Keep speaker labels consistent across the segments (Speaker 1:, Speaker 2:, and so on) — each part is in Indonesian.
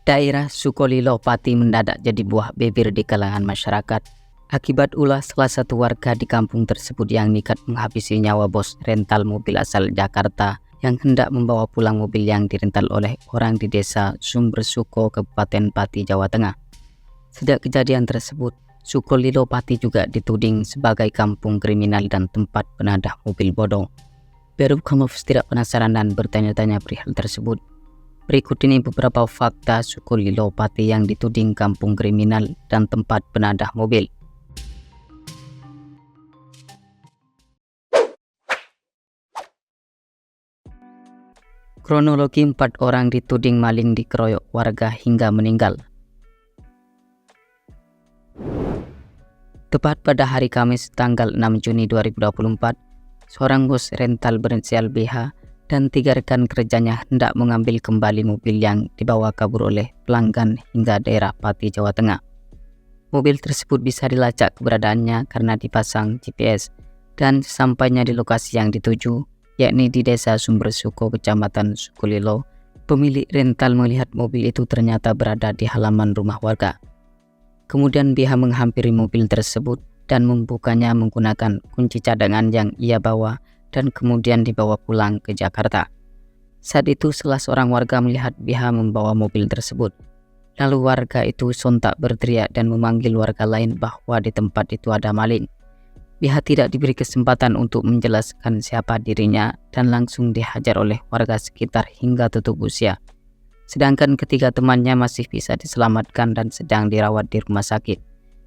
Speaker 1: Daerah Sukolilo Pati mendadak jadi buah bibir di kalangan masyarakat akibat ulah salah satu warga di kampung tersebut yang nekat menghabisi nyawa bos rental mobil asal Jakarta yang hendak membawa pulang mobil yang dirental oleh orang di desa Sumbersuko, Kabupaten Pati, Jawa Tengah. Sejak kejadian tersebut, Sukolilo Pati juga dituding sebagai kampung kriminal dan tempat penadah mobil bodong. Biar kamu tidak penasaran dan bertanya-tanya perihal tersebut, berikut ini beberapa fakta Sukolilo Pati yang dituding kampung kriminal dan tempat penadah mobil. Kronologi 4 orang dituding maling dikeroyok warga hingga meninggal. Tepat pada hari Kamis tanggal 6 Juni 2024, seorang bos rental berinisial BH dan 3 rekan kerjanya hendak mengambil kembali mobil yang dibawa kabur oleh pelanggan hingga daerah Pati, Jawa Tengah. Mobil tersebut bisa dilacak keberadaannya karena dipasang GPS dan sampainya di lokasi yang dituju, yakni di desa Sumbersuko, Kecamatan Sukolilo. Pemilik rental melihat mobil itu ternyata berada di halaman rumah warga. Kemudian BH menghampiri mobil tersebut dan membukanya menggunakan kunci cadangan yang ia bawa dan kemudian dibawa pulang ke Jakarta. Saat itu salah seorang warga melihat BH membawa mobil tersebut. Lalu warga itu sontak berteriak dan memanggil warga lain bahwa di tempat itu ada maling. BH tidak diberi kesempatan untuk menjelaskan siapa dirinya dan langsung dihajar oleh warga sekitar hingga tutup usia. Sedangkan ketiga temannya masih bisa diselamatkan dan sedang dirawat di rumah sakit.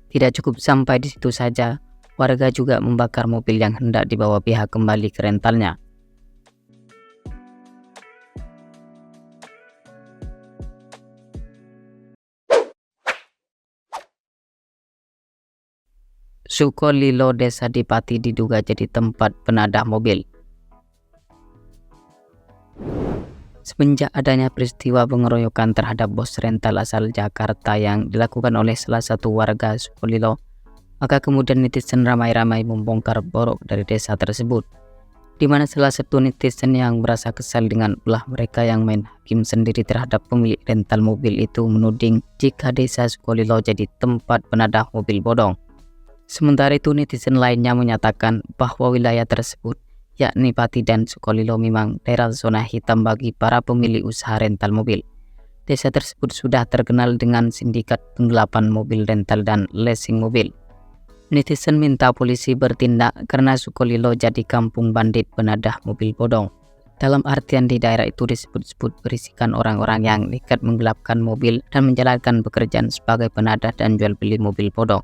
Speaker 1: Tidak cukup sampai di situ saja, warga juga membakar mobil yang hendak dibawa BH kembali ke rentalnya. Sukolilo, desa di Pati, diduga jadi tempat penadah mobil. Semenjak adanya peristiwa pengeroyokan terhadap bos rental asal Jakarta yang dilakukan oleh salah satu warga Sukolilo, maka kemudian netizen ramai-ramai membongkar borok dari desa tersebut, di mana salah satu netizen yang merasa kesal dengan ulah mereka yang main hakim sendiri terhadap pemilik rental mobil itu menuding jika desa Sukolilo jadi tempat penadah mobil bodong. Sementara itu netizen lainnya menyatakan bahwa wilayah tersebut, yakni Pati dan Sukolilo, memang daerah zona hitam bagi para pemilik usaha rental mobil. Desa tersebut sudah terkenal dengan sindikat penggelapan mobil rental dan leasing mobil. Netizen minta polisi bertindak karena Sukolilo jadi kampung bandit penadah mobil bodong. Dalam artian di daerah itu disebut-sebut berisikan orang-orang yang nekat menggelapkan mobil dan menjalankan pekerjaan sebagai penadah dan jual beli mobil bodong.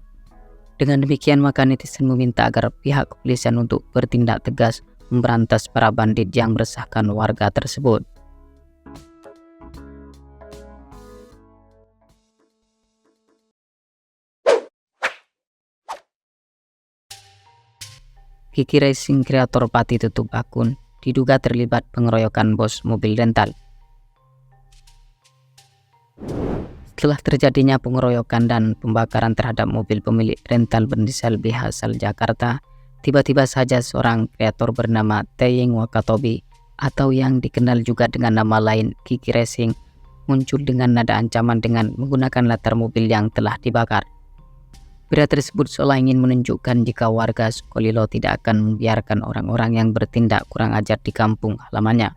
Speaker 1: Dengan demikian maka netizen meminta agar pihak kepolisian untuk bertindak tegas memberantas para bandit yang meresahkan warga tersebut. Kiki Racing, kreator Pati, tutup akun, diduga terlibat pengeroyokan bos mobil rental. Setelah terjadinya pengeroyokan dan pembakaran terhadap mobil pemilik rental berinisial BH asal Jakarta, tiba-tiba saja seorang kreator bernama Teying Wakatobi atau yang dikenal juga dengan nama lain Kiki Racing muncul dengan nada ancaman dengan menggunakan latar mobil yang telah dibakar. Pria tersebut seolah ingin menunjukkan jika warga Sukolilo tidak akan membiarkan orang-orang yang bertindak kurang ajar di kampung halamannya.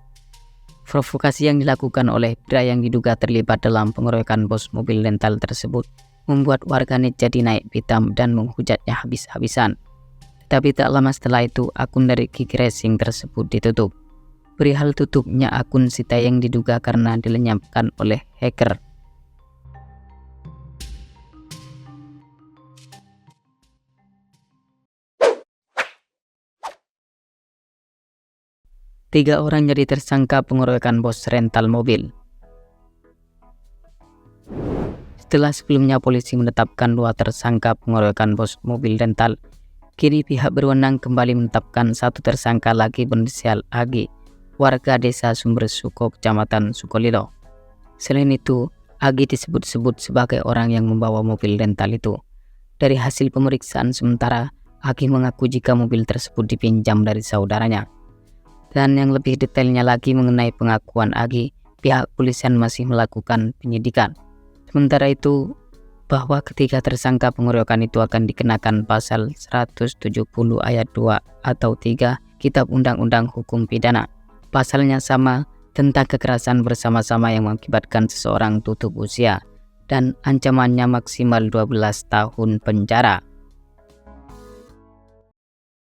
Speaker 1: Provokasi yang dilakukan oleh pria yang diduga terlibat dalam pengeroyokan bos mobil rental tersebut membuat warganet jadi naik pitam dan menghujatnya habis-habisan. Tapi tak lama setelah itu akun dari Kiki Racing tersebut ditutup. Perihal tutupnya akun si Teying diduga karena dilenyapkan oleh hacker. Tiga orang jadi tersangka pengeroyokan bos rental mobil. Setelah sebelumnya polisi menetapkan 2 tersangka pengeroyokan bos mobil rental, kini pihak berwenang kembali menetapkan 1 tersangka lagi berinisial AG, warga desa Sumbersuko, Kecamatan Sukolilo. Selain itu, AG disebut-sebut sebagai orang yang membawa mobil rental itu. Dari hasil pemeriksaan sementara, AG mengaku jika mobil tersebut dipinjam dari saudaranya. Dan yang lebih detailnya lagi mengenai pengakuan AG, pihak kepolisian masih melakukan penyidikan. Sementara itu, bahwa ketiga tersangka pengeroyokan itu akan dikenakan pasal 170 ayat 2 atau 3 Kitab Undang-Undang Hukum Pidana. Pasalnya sama, tentang kekerasan bersama-sama yang mengakibatkan seseorang tutup usia, dan ancamannya maksimal 12 tahun penjara.